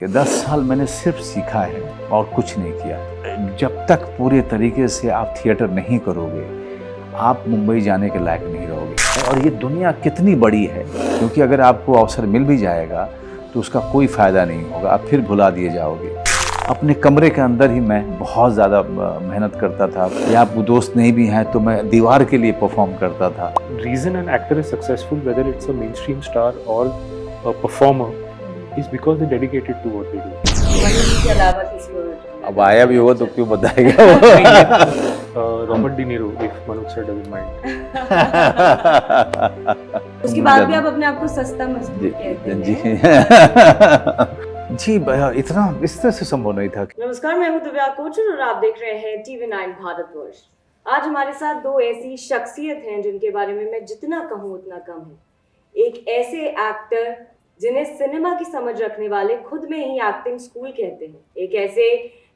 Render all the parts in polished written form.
कि 10 साल मैंने सिर्फ सीखा है और कुछ नहीं किया। जब तक पूरे तरीके से आप थिएटर नहीं करोगे, आप मुंबई जाने के लायक नहीं रहोगे। और ये दुनिया कितनी बड़ी है, क्योंकि अगर आपको अवसर मिल भी जाएगा तो उसका कोई फ़ायदा नहीं होगा, आप फिर भुला दिए जाओगे। अपने कमरे के अंदर ही मैं बहुत ज़्यादा मेहनत करता था, या आप दोस्त नहीं भी हैं तो मैं दीवार के लिए परफॉर्म करता था। Reason an actor is successful, whether it's a mainstream star or a performer, is because they're dedicated to what they do. Manish के अलावा किसी और अब आया भी होगा तो क्यों बताएगा। Robert De Niro, if Manoj sir doesn't mind. उसके बाद भी आप अपने आप को सस्ता मजबूर कहते जी हैं। जी इतना इस तरह से संभव नहीं था। नमस्कार, मैं हूं दिव्या कोचर और आप देख रहे हैं TV9 भारतवर्ष। आज हमारे साथ दो ऐसी शख्सियत हैं जिनके बारे में मैं जितना कहूं उतना कम है। एक ऐसे एक्टर जिन्हें सिनेमा की समझ रखने वाले खुद में ही एक्टिंग स्कूल कहते हैं। एक ऐसे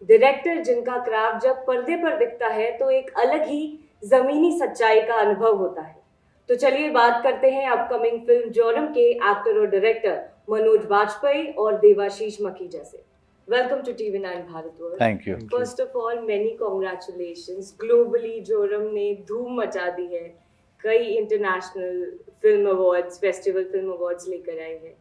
डायरेक्टर जिनका क्राफ्ट जब पर्दे पर दिखता है तो एक अलग ही जमीनी सच्चाई का अनुभव होता है। तो चलिए बात करते हैं अपकमिंग फिल्म जोरम के एक्टर और डायरेक्टर मनोज बाजपेयी और देवाशीष मखीजा से। Welcome to TV9 Bharatvarsh. Thank you. First of all many congratulations. Globally Joram ने धूम मचा दी है, कई international film awards, festival film awards लेकर आए हैं।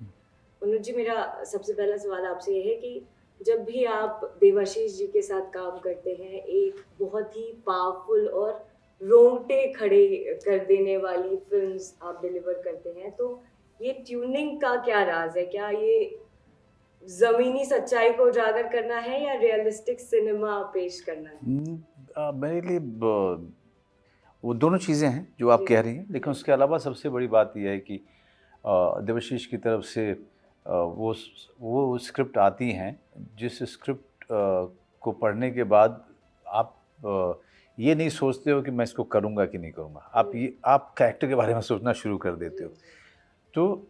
मनोज जी, मेरा सबसे पहला सवाल आपसे ये है कि जब भी आप देवाशीष जी के साथ काम करते हैं, एक बहुत ही पावरफुल और रोंगटे खड़े कर देने वाली फिल्म्स आप डिलीवर करते हैं, तो ये ट्यूनिंग का क्या राज है? क्या ये जमीनी सच्चाई को उजागर करना है या रियलिस्टिक सिनेमा पेश करना है? मेरे लिए वो दोनों चीज़ें हैं जो आप कह रही हैं, लेकिन उसके अलावा सबसे बड़ी बात यह है कि देवाशीष की तरफ से वो स्क्रिप्ट आती हैं, जिस स्क्रिप्ट को पढ़ने के बाद आप ये नहीं सोचते हो कि मैं इसको करूँगा कि नहीं करूँगा, आप कैरेक्टर के बारे में सोचना शुरू कर देते हो। तो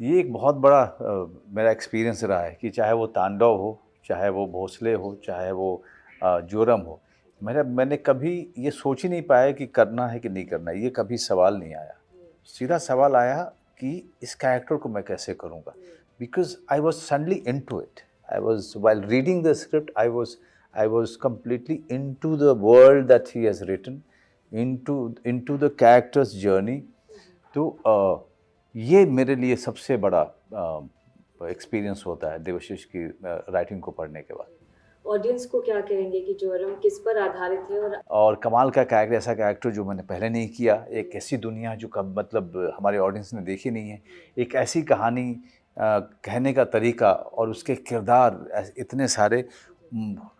ये एक बहुत बड़ा मेरा एक्सपीरियंस रहा है कि चाहे वो तांडव हो, चाहे वो भोसले हो, चाहे वो जोरम हो, मैंने कभी ये सोच ही नहीं पाया कि करना है कि नहीं करना है। ये कभी सवाल नहीं आया। सीधा सवाल आया कि इस कैरेक्टर को मैं कैसे करूँगा, because I was suddenly into it. I was while reading the script, I was completely into the world that he has written, into the character's journey. तो ये मेरे लिए सबसे बड़ा एक्सपीरियंस होता है देवाशीष की राइटिंग को पढ़ने के बाद। ऑडियंस को क्या कहेंगे कि जोरम किस पर आधारित है? और कमाल का कैरेक्टर, ऐसा कैरेक्टर जो मैंने पहले नहीं किया, एक ऐसी दुनिया जो मतलब हमारे ऑडियंस ने देखी नहीं है, एक ऐसी कहानी, कहने का तरीका और उसके किरदार इतने सारे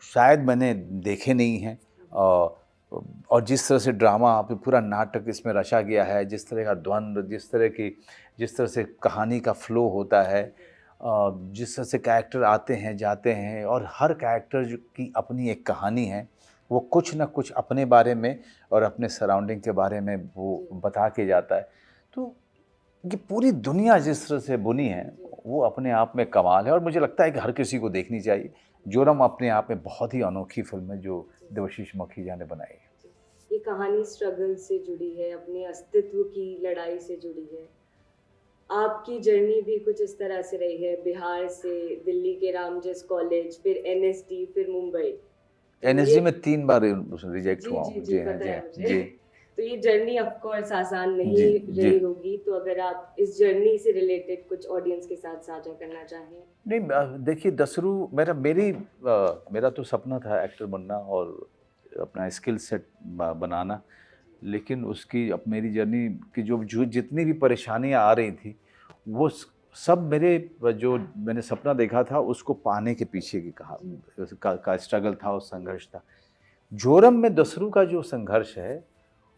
शायद मैंने देखे नहीं हैं। और जिस तरह से ड्रामा पूरा नाटक इसमें रचा गया है, जिस तरह का द्वंद्व, जिस तरह से कहानी का फ्लो होता है, जिस तरह से कैरेक्टर आते हैं जाते हैं, और हर कैरेक्टर की अपनी एक कहानी है, वो कुछ ना कुछ अपने बारे में और अपने सराउंडिंग के बारे में वो बता के जाता है। तो ये पूरी दुनिया जिस तरह से बुनी है वो अपने आप में कमाल है, और मुझे लगता है कि हर किसी को देखनी चाहिए। जोरम अपने आप में बहुत ही अनोखी फिल्म है जो देवाशीष मखीजा ने बनाई है। ये कहानी स्ट्रगल से जुड़ी है, अपने अस्तित्व की लड़ाई से जुड़ी है। आपकी जर्नी भी कुछ इस तरह से रही है, बिहार से दिल्ली के रामजस कॉलेज, फिर NSD, फिर मुंबई। NSD में 3 बार रिजेक्ट हुआ हूँ। जी, पता है मुझे। तो ये जर्नी ऑफ कोर्स आसान नहीं रही होगी, तो अगर आप इस जर्नी से रिलेटेड कुछ ऑडियंस के साथ साझा करना चाहें। नहीं, देखिए दसरू मेरा तो सपना था एक्टर बनना और अपना स्किल सेट बनाना, लेकिन उसकी अब मेरी जर्नी की जो जितनी भी परेशानियां आ रही थी, वो सब जो मैंने सपना देखा था उसको पाने के पीछे की का स्ट्रगल था और संघर्ष था। जोरम में दसरू का जो संघर्ष है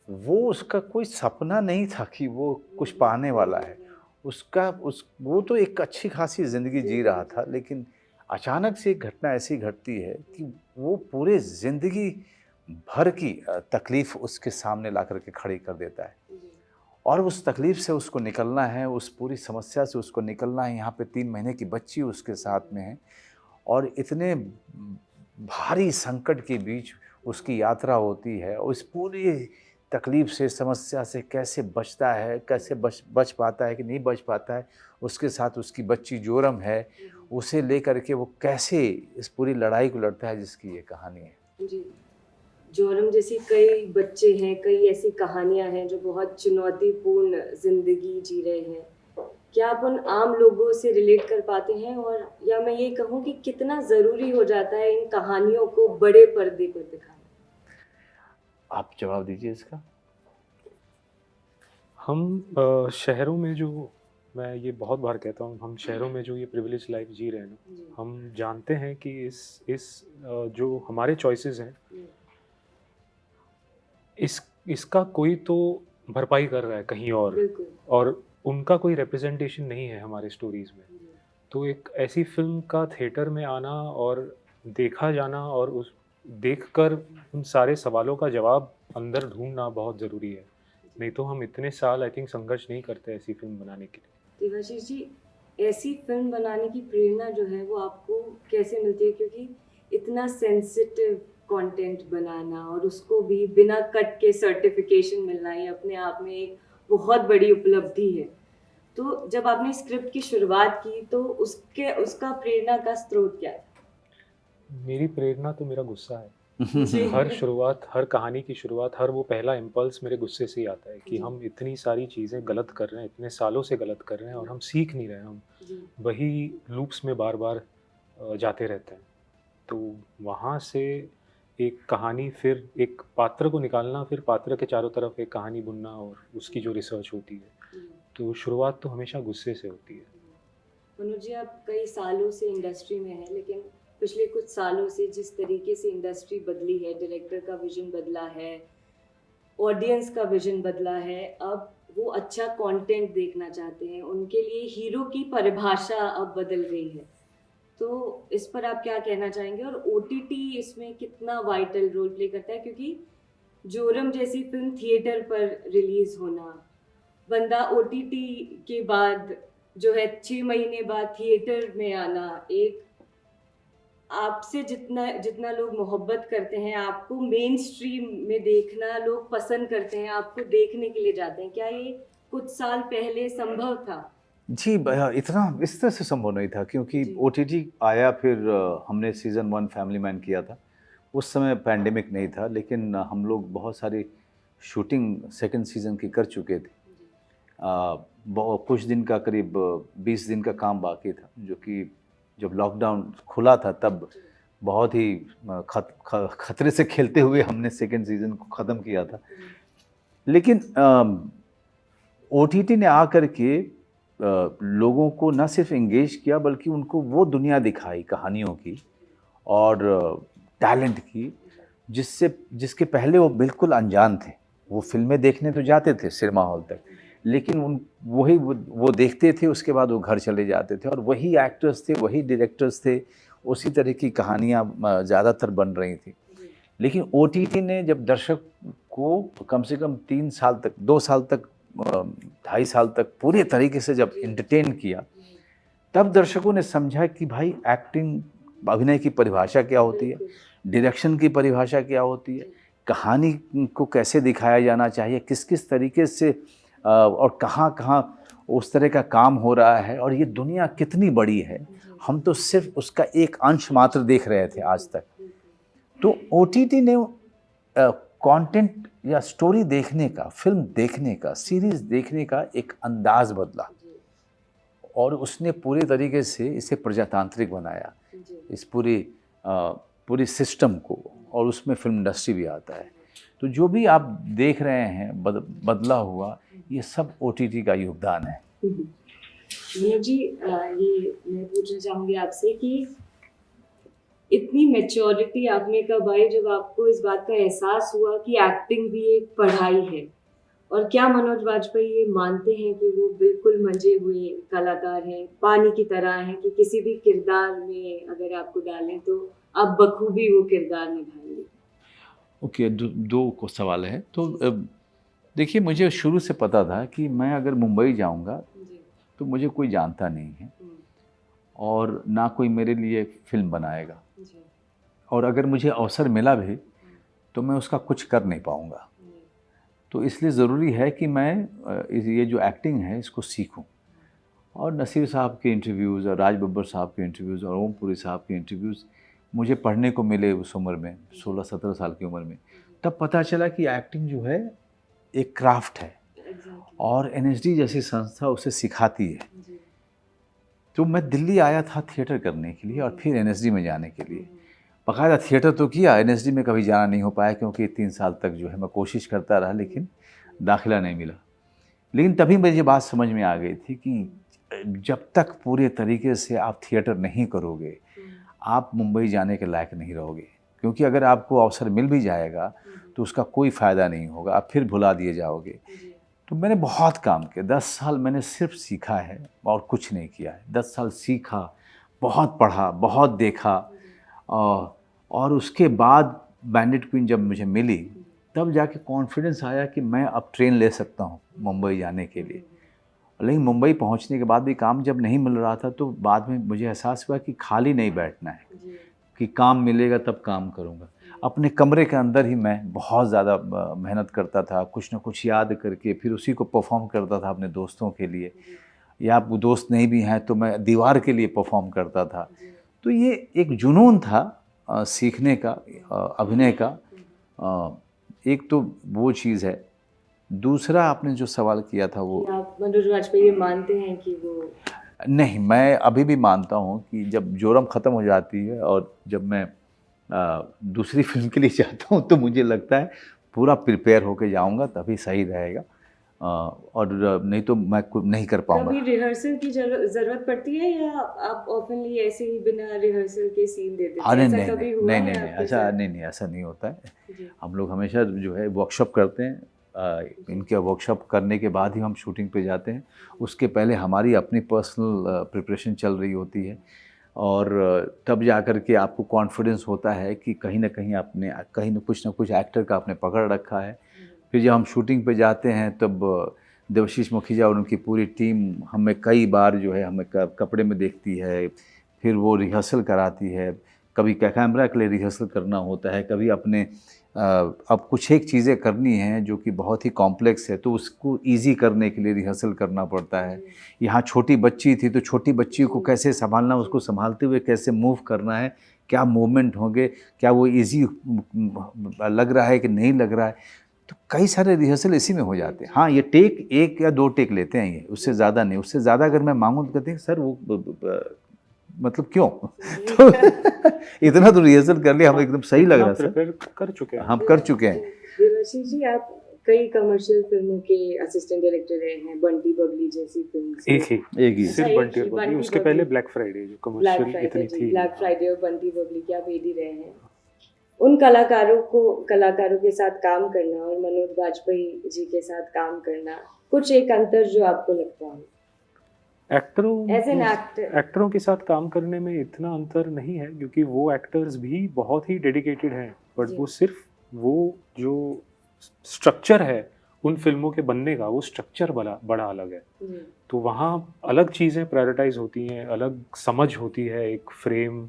वो उसका कोई सपना नहीं था कि वो कुछ पाने वाला है। वो तो एक अच्छी खासी ज़िंदगी जी रहा था, लेकिन अचानक से एक घटना ऐसी घटती है कि वो पूरे ज़िंदगी भर की तकलीफ़ उसके सामने ला कर के खड़ी कर देता है, और उस तकलीफ़ से उसको निकलना है, उस पूरी समस्या से उसको निकलना है। यहाँ पे 3 महीने की बच्ची उसके साथ में है, और इतने भारी संकट के बीच उसकी यात्रा होती है। उस पूरी तकलीफ़ से, समस्या से कैसे बचता है, कैसे बच पाता है कि नहीं बच पाता है, उसके साथ उसकी बच्ची जोरम है, उसे लेकर के वो कैसे इस पूरी लड़ाई को लड़ता है जिसकी ये कहानी है। जी, जोरम जैसी कई बच्चे हैं, कई ऐसी कहानियां हैं जो बहुत चुनौतीपूर्ण जिंदगी जी रहे हैं। क्या आप उन आम लोगों से रिलेट कर पाते हैं, और या मैं ये कहूँ कि कितना ज़रूरी हो जाता है इन कहानियों को बड़े पर्दे पर दिखाना? आप जवाब दीजिए इसका। हम शहरों में जो, मैं ये बहुत बार कहता हूँ, हम शहरों में जो ये प्रिविलेज लाइफ जी रहे हैं ना, जी, हम जानते हैं कि जो हमारे चॉइसेस हैं, जी, इसका कोई तो भरपाई कर रहा है कहीं बिल्कुल। और उनका कोई रिप्रेजेंटेशन नहीं है हमारे स्टोरीज में। जी, तो एक ऐसी फिल्म का थिएटर में आना और देखा जाना और उस देखकर उन सारे सवालों का जवाब अंदर ढूंढना बहुत ज़रूरी है। नहीं तो हम इतने साल आई थिंक संघर्ष नहीं करते ऐसी फिल्म बनाने के लिए। देवाशीष जी, ऐसी फिल्म बनाने की प्रेरणा जो है वो आपको कैसे मिलती है? क्योंकि इतना सेंसिटिव कंटेंट बनाना और उसको भी बिना कट के सर्टिफिकेशन मिलना, ये अपने आप में एक बहुत बड़ी उपलब्धि है। तो जब आपने स्क्रिप्ट की शुरुआत की तो उसका प्रेरणा का स्रोत क्या था? मेरी प्रेरणा तो मेरा गुस्सा है। जी, हर कहानी की शुरुआत, हर वो पहला इम्पल्स मेरे गुस्से से ही आता है कि जी। हम इतनी सारी चीज़ें गलत कर रहे हैं, इतने सालों से गलत कर रहे हैं और हम सीख नहीं रहे हैं, हम जी, वही लूप्स में बार-बार जाते रहते हैं। तो वहाँ से एक कहानी, फिर एक पात्र को निकालना, फिर पात्र के चारों तरफ एक कहानी बुनना और उसकी जो रिसर्च होती है, जी। तो शुरुआत तो हमेशा गुस्से से होती है। मनोज जी, आप कई सालों से इंडस्ट्री में हैं, लेकिन पिछले कुछ सालों से जिस तरीके से इंडस्ट्री बदली है, डायरेक्टर का विजन बदला है, ऑडियंस का विजन बदला है, अब वो अच्छा कंटेंट देखना चाहते हैं, उनके लिए हीरो की परिभाषा अब बदल गई है। तो इस पर आप क्या कहना चाहेंगे, और ओटीटी इसमें कितना वाइटल रोल प्ले करता है? क्योंकि जोरम जैसी फिल्म थिएटर पर रिलीज होना, बंदा ओटीटी के बाद जो है 6 महीने बाद थिएटर में आना, एक आपसे जितना जितना लोग मोहब्बत करते हैं, आपको मेन स्ट्रीम में देखना लोग पसंद करते हैं, आपको देखने के लिए जाते हैं, क्या ये कुछ साल पहले संभव था? जी, इतना इस तरह से संभव नहीं था क्योंकि जी, ओटीटी आया, फिर हमने सीज़न 1 फैमिली मैन किया था। उस समय पैंडेमिक नहीं था, लेकिन हम लोग बहुत सारी शूटिंग सेकंड सीज़न की कर चुके थे। जी, कुछ दिन का, करीब 20 दिन का काम बाकी था, जो कि जब लॉकडाउन खुला था तब बहुत ही खतरे से खेलते हुए हमने सेकंड सीज़न को ख़त्म किया था। लेकिन ओटीटी ने आकर के लोगों को न सिर्फ एंगेज किया, बल्कि उनको वो दुनिया दिखाई कहानियों की और टैलेंट की, जिसके पहले वो बिल्कुल अनजान थे। वो फिल्में देखने तो जाते थे सिनेमा हॉल तक, लेकिन वो देखते थे, उसके बाद वो घर चले जाते थे, और वही एक्टर्स थे, वही डायरेक्टर्स थे, उसी तरह की कहानियाँ ज़्यादातर बन रही थी। लेकिन ओटीटी ने जब दर्शक को कम से कम 3 साल तक, 2 साल तक, 2.5 साल तक पूरे तरीके से जब एंटरटेन किया, तब दर्शकों ने समझा कि भाई एक्टिंग, अभिनय की परिभाषा क्या होती है, डायरेक्शन की परिभाषा क्या होती है, कहानी को कैसे दिखाया जाना चाहिए, किस-किस तरीके से और कहाँ-कहाँ उस तरह का काम हो रहा है, और ये दुनिया कितनी बड़ी है। हम तो सिर्फ उसका एक अंश मात्र देख रहे थे आज तक। तो ओटीटी ने कंटेंट या स्टोरी देखने का, फिल्म देखने का, सीरीज देखने का एक अंदाज बदला, और उसने पूरी तरीके से इसे प्रजातांत्रिक बनाया, इस पूरी सिस्टम को, और उसमें फिल्म इंडस्ट्री भी आता है। तो जो भी आप देख रहे हैं बदला हुआ, ये सब ओटीटी का योगदान है। मनोज जी, ये मैं पूछना चाहूँगी आपसे कि इतनी मैच्योरिटी आप में कब आई जब आपको इस बात का एहसास हुआ कि एक्टिंग भी एक पढ़ाई है? और क्या मनोज वाजपेयी ये मानते हैं कि वो बिल्कुल मंजे हुए कलाकार हैं, पानी की तरह हैं, कि किसी भी किरदार में अगर आपको डालें तो आप बखूबी वो किरदार निभाएंगे? ओके, दो को सवाल है। तो देखिए, मुझे शुरू से पता था कि मैं अगर मुंबई जाऊंगा जी, तो मुझे कोई जानता नहीं है, हम्म, और ना कोई मेरे लिए फिल्म बनाएगा, जी, और अगर मुझे अवसर मिला भी तो मैं उसका कुछ कर नहीं पाऊंगा। तो इसलिए ज़रूरी है कि मैं ये जो एक्टिंग है इसको सीखूं, और नसीर साहब के इंटरव्यूज़ और राज बब्बर साहब के इंटरव्यूज़ और ओम पुरी साहब के इंटरव्यूज़ मुझे पढ़ने को मिले उस उम्र में, 16-17 साल की उम्र में। तब पता चला कि एक्टिंग जो है एक क्राफ्ट है और एनएसडी जैसी संस्था उसे सिखाती है। तो मैं दिल्ली आया था थिएटर करने के लिए और फिर एनएसडी में जाने के लिए। बाकायदा थिएटर तो किया, एनएसडी में कभी जाना नहीं हो पाया क्योंकि 3 साल तक जो है मैं कोशिश करता रहा लेकिन दाखिला नहीं मिला। लेकिन तभी मुझे ये बात समझ में आ गई थी कि जब तक पूरे तरीके से आप थिएटर नहीं करोगे, आप मुंबई जाने के लायक नहीं रहोगे। क्योंकि अगर आपको अवसर मिल भी जाएगा तो उसका कोई फ़ायदा नहीं होगा, आप फिर भुला दिए जाओगे। तो मैंने बहुत काम किया, 10 साल मैंने सिर्फ सीखा है और कुछ नहीं किया है। 10 साल सीखा, बहुत पढ़ा, बहुत देखा और उसके बाद बैंडिट क्वीन जब मुझे मिली तब जाके कॉन्फिडेंस आया कि मैं अब ट्रेन ले सकता हूँ मुंबई जाने के लिए। लेकिन मुंबई पहुँचने के बाद भी काम जब नहीं मिल रहा था तो बाद में मुझे एहसास हुआ कि खाली नहीं बैठना है, कि काम मिलेगा तब काम करूँगा। अपने कमरे के अंदर ही मैं बहुत ज़्यादा मेहनत करता था, कुछ ना कुछ याद करके फिर उसी को परफॉर्म करता था अपने दोस्तों के लिए, या वो दोस्त नहीं भी हैं तो मैं दीवार के लिए परफॉर्म करता था। तो ये एक जुनून था सीखने का, अभिनय का। एक तो वो चीज़ है। दूसरा आपने जो सवाल किया था वो, आप मनोज वाजपेयी मानते हैं कि वो? नहीं, मैं अभी भी मानता हूँ कि जब जोरम ख़त्म हो जाती है और जब मैं दूसरी फिल्म के लिए जाता हूँ तो मुझे लगता है पूरा प्रिपेयर होके जाऊँगा तभी सही रहेगा, और नहीं तो मैं नहीं कर पाऊँगा। कभी रिहर्सल की ज़रूरत पड़ती है या आप ओपनली ऐसे ही बिना रिहर्सल के सीन दे देते हैं? अरे ऐसा नहीं कभी नहीं हुआ नहीं है नहीं नहीं, आपके ऐसा साथ? नहीं ऐसा नहीं होता है। जी। हम लोग हमेशा जो है वर्कशॉप करते हैं। इनके वर्कशॉप करने के बाद ही हम शूटिंग पे जाते हैं। उसके पहले हमारी अपनी पर्सनल प्रिपरेशन चल रही होती है और तब जा कर के आपको कॉन्फिडेंस होता है कि कहीं ना कुछ ना कुछ एक्टर का आपने पकड़ रखा है। फिर जब हम शूटिंग पे जाते हैं तब देवशीष मुखीजा और उनकी पूरी टीम हमें कई बार जो है हमें कपड़े में देखती है, फिर वो रिहर्सल कराती है। कभी कैमरा के लिए रिहर्सल करना होता है, कभी अपने अब कुछ एक चीज़ें करनी हैं जो कि बहुत ही कॉम्प्लेक्स है तो उसको इजी करने के लिए रिहर्सल करना पड़ता है। यहाँ छोटी बच्ची थी तो छोटी बच्ची को कैसे संभालना, उसको संभालते हुए कैसे मूव करना है, क्या मूवमेंट होंगे, क्या वो इजी लग रहा है कि नहीं लग रहा है। तो कई सारे रिहर्सल इसी में हो जाते हैं। हाँ, ये टेक 1 या 2 टेक लेते हैं ये, उससे ज़्यादा नहीं। उससे ज़्यादा अगर मैं मांगूँ तो कहते हैं सर वो मतलब क्यों? तो इतना तो रिहर्सल कर लिया, हमें एकदम सही लग रहा है सर। प्रिपेयर कर चुके हैं। हम कर चुके हैं। देवाशीष जी, आप कई कमर्शियल फिल्मों के असिस्टेंट डायरेक्टर रहे हैं, बंटी बबली जैसी फिल्म। एक ही। सिर्फ एक बंटी ही, और बबली, बंटी उसके बबली। पहले ब्लैक फ्राइडे जो कमर्शियल इतनी थी। ब्लैक फ्राइडे और बंटी बबली की आप एडी रहे हैं। उन कलाकारों के साथ काम करना और मनोज वाजपेयी जी के साथ काम करना, कुछ एक अंतर जो आपको लगता है? As an actor. एक्टरों के साथ काम करने में इतना अंतर नहीं है क्योंकि वो एक्टर्स भी बहुत ही डेडिकेटेड हैं, बट जी। वो सिर्फ वो जो स्ट्रक्चर है उन फिल्मों के बनने का, वो स्ट्रक्चर बड़ा अलग है। जी। तो वहाँ अलग चीज़ें प्रायोरिटाइज होती हैं, अलग समझ होती है एक फ्रेम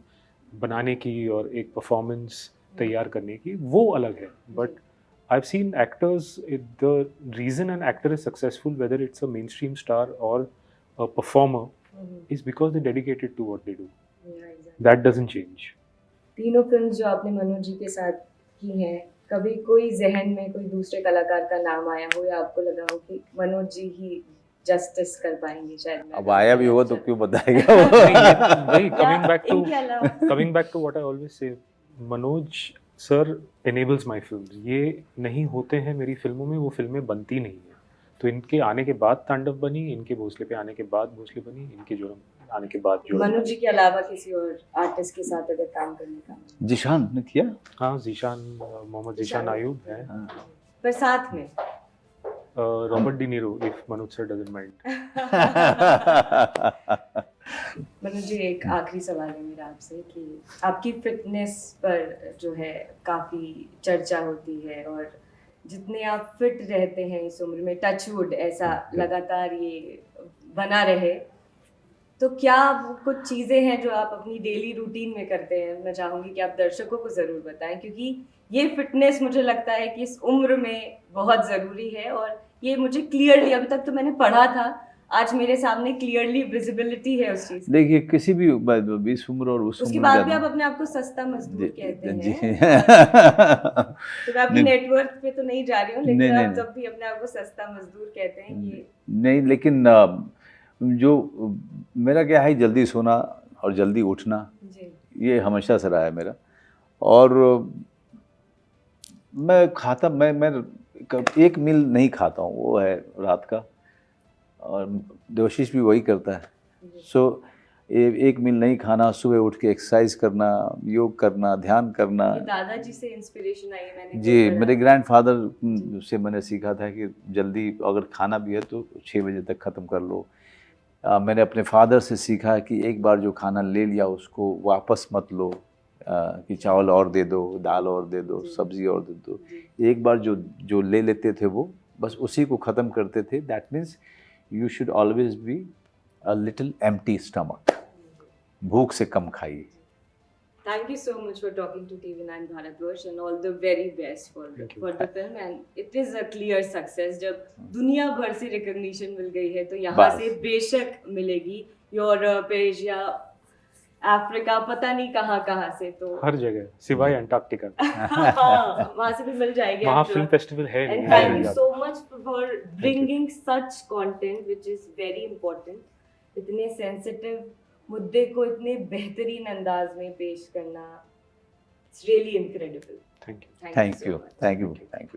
बनाने की और एक परफॉर्मेंस तैयार करने की, वो अलग है। But I have seen actors, the reason an actor is successful whether it's a main stream star और a performer is because they're dedicated to what they do. Yeah, exactly. That doesn't change. तीनों film जो आपने मनोज जी के साथ की हैं, कभी कोई जहन में कोई दूसरे कलाकार का नाम आया हो या आपको लगा हो कि मनोज जी ही जस्टिस कर पाएंगे शायद? अब आया भी होगा तो क्यों बताएगा? वही इनके अलावा coming back to what I always say, Manoj sir enables my films. ये नहीं होते हैं मेरी फिल्मों में, वो फिल्में बनती नहीं है। तो इनके आने के बाद तांडव बनी, इनके भोसले पे आने के बाद भोसले बनी, इनके जोरम आने के बाद जोरम। मनोज जी के अलावा किसी और आर्टिस्ट के साथ अगर काम करने का? जिशान ने किया। हाँ, जीशान, मोहम्मद जीशान आयूब है। पर साथ में Robert De Niro, if Manoj sir doesn't mind. Manoj ji, एक आखिरी सवाल है मेरा आपसे कि आपकी फिटनेस पर जो है काफ़ी चर्चा होती है और जितने आप फिट रहते हैं इस उम्र में, टचवुड ऐसा लगातार ये बना रहे, तो क्या वो कुछ चीज़ें हैं जो आप अपनी डेली रूटीन में करते हैं? मैं चाहूँगी कि आप दर्शकों को ज़रूर बताएं, क्योंकि ये फिटनेस मुझे लगता है कि इस उम्र में बहुत ज़रूरी है और ये मुझे क्लियरली, अभी तक तो मैंने पढ़ा था आज मेरे सामने क्लियरली विजिबिलिटी है उस चीज की। देखिए किसी भी 20 उम्र और उस उसके उम्र बाद भी में आप अपने आप को सस्ता मजदूर कहते हैं। जी तो मैं अपनी नहीं, नेटवर्थ पे तो नहीं जा रही हूँ, लेकिन नहीं, आप नहीं। जब भी अपने आप को सस्ता मजदूर कहते हैं ये नहीं, लेकिन जो मेरा क्या है, जल्दी सोना और जल्दी उठना, जी ये हमेशा से रहा है मेरा। और मैं खाता मैं एक मील नहीं खाता हूँ, वो है रात का, और देवाशीष भी वही करता है। जी। सो एक मील नहीं खाना, सुबह उठ के एक्सरसाइज करना, योग करना, ध्यान करना। ये दादाजी से इंस्पिरेशन आई है, मैंने जी, कई बार मेरे आपको- ग्रैंडफादर से मैंने सीखा था कि जल्दी अगर खाना भी है तो 6 बजे तक ख़त्म कर लो। मैंने अपने फादर से सीखा कि एक बार जो खाना ले लिया उसको वापस मत लो, कि चावल और दे दो, दाल और दे दो, जी। सब्ज़ी और दे दो। जी। एक बार जो जो ले लेते थे वो बस उसी को ख़त्म करते थे। That means you should always be a little empty stomach, भूख से कम खाइए। Thank you so much for talking to TV9 Bharatvarsh and all the very best Thank you. for the film, and it is a clear success. जब दुनिया भर से recognition मिल गई है तो यहाँ बस। से बेशक मिलेगी, यूरोप, एशिया, अफ्रीका, पता नहीं कहाँ से, तो हर जगह सिवाय अंटार्कटिका। हाँ वहाँ से भी मिल जाएगी। वहाँ I'm sure. फिल्म फेस्टिवल है And नहीं, thank नहीं you जाता। so much for bringing such content which is very important. इतने sensitive मुद्दे को इतने बेहतरीन अंदाज में पेश करना, it's really incredible. Thank you. Thank you thank so you, much. Thank you, thank you.